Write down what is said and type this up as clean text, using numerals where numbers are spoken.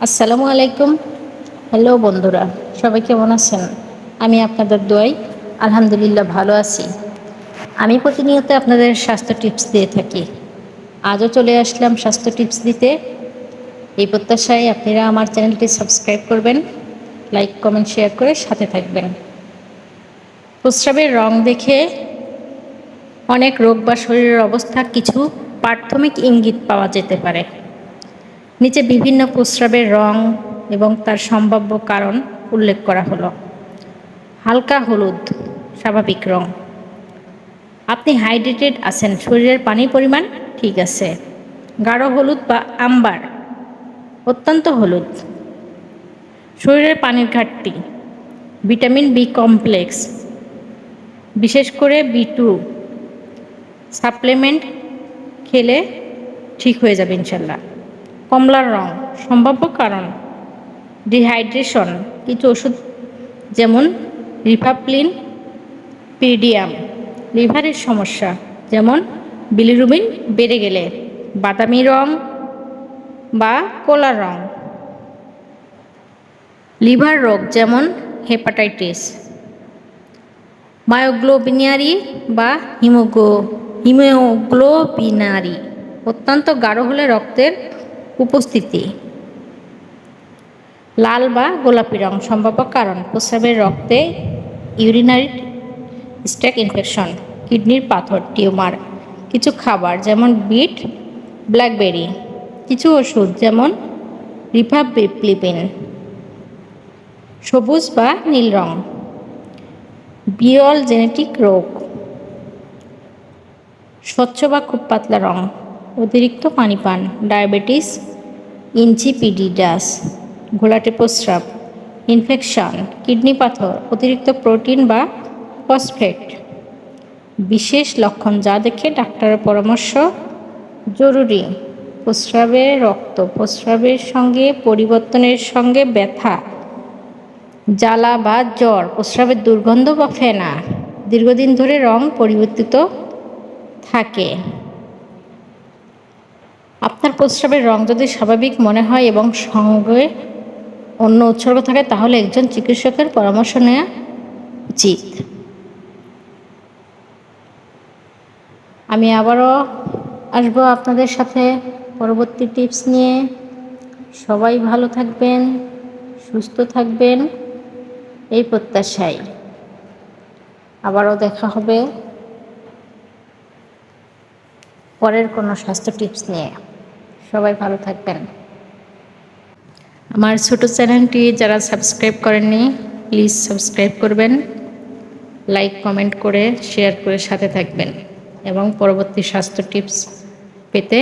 আসসালামু আলাইকুম। হ্যালো বন্ধুরা, সবাই কেমন আছেন? আমি আপনাদের দোয়ায় আলহামদুলিল্লাহ ভালো আছি। আমি প্রতিনিয়ত আপনাদের স্বাস্থ্য টিপস দিয়ে থাকি। আজও চলে আসলাম স্বাস্থ্য টিপস দিতে। এই প্রত্যাশায় আপনারা আমার চ্যানেলটি সাবস্ক্রাইব করবেন, লাইক কমেন্ট শেয়ার করে সাথে থাকবেন। প্রস্রাবের রং দেখে অনেক রোগ বা শরীরের অবস্থা কিছু প্রাথমিক ইঙ্গিত পাওয়া যেতে পারে। নিচে বিভিন্ন প্রস্রাবের রং এবং তার সম্ভাব্য কারণ উল্লেখ করা হলো। হালকা হলুদ স্বাভাবিক রং, আপনি হাইড্রেটেড আছেন, শরীরের পানির পরিমাণ ঠিক আছে। গাঢ় হলুদ বা আম্বার অত্যন্ত হলুদ, শরীরের পানির ঘাটতি। ভিটামিন বি কমপ্লেক্স বিশেষ করে B2 সাপ্লিমেন্ট খেলে ঠিক হয়ে যাবে ইনশাল্লাহ। কমলার রং সম্ভাব্য কারণ ডিহাইড্রেশন, কিছু ওষুধ যেমন রিফাপ্লিন, পিডিয়াম। লিভারের সমস্যা যেমন বিলিরুবিন বেড়ে গেলে। বাদামি রং বা কলা রং লিভার রোগ যেমন হেপাটাইটিস। মায়োগ্লোবিনারি বা হিমোগ্লোবিনারি অত্যন্ত গাঢ় হলে রক্তের উপস্থিতি। লাল বা গোলাপি রং সম্ভাব্য কারণ প্রস্রাবের রক্তে ইউরিনারি স্ট্যাক ইনফেকশন, কিডনির পাথর, টিউমার। কিছু খাবার যেমন বিট, ব্ল্যাকবেরি। কিছু ওষুধ যেমন রিফাম্পিসিন। সবুজ বা নীল রং বিরল জেনেটিক রোগ। স্বচ্ছ বা খুব পাতলা রং অতিরিক্ত পানি পান, ডায়াবেটিস ইনসিপিডিটাস। ঘোলাটে প্রস্রাব, ইনফেকশন, কিডনি পাথর, অতিরিক্ত প্রোটিন বা ফসফেট। বিশেষ লক্ষণ যা দেখে ডাক্তারের পরামর্শ জরুরি। প্রস্রাবে রক্ত, প্রস্রাবের সঙ্গে পরিবর্তনের সঙ্গে ব্যথা, জ্বালা বা জ্বর, প্রস্রাবের দুর্গন্ধ বা ফেনা, দীর্ঘদিন ধরে রং পরিবর্তিত থাকে। আপনার প্রস্রাবের রং যদি স্বাভাবিক মনে হয় এবং সঙ্গে অন্য উপসর্গ থাকে তাহলে একজন চিকিৎসকের পরামর্শ নেওয়া উচিত। আমি আবারও আসবো আপনাদের সাথে পরবর্তী টিপস নিয়ে। সবাই ভালো থাকবেন, সুস্থ থাকবেন এই প্রত্যাশায়। আবারও দেখা হবে পরের কোনো স্বাস্থ্য টিপস নিয়ে। সবাই ভালো থাকবেন। আমার ছোট চ্যানেলটি যারা সাবস্ক্রাইব করেননি প্লিজ সাবস্ক্রাইব করবেন, লাইক কমেন্ট করে শেয়ার করে সাথে থাকবেন এবং পরবর্তী স্বাস্থ্য টিপস পেতে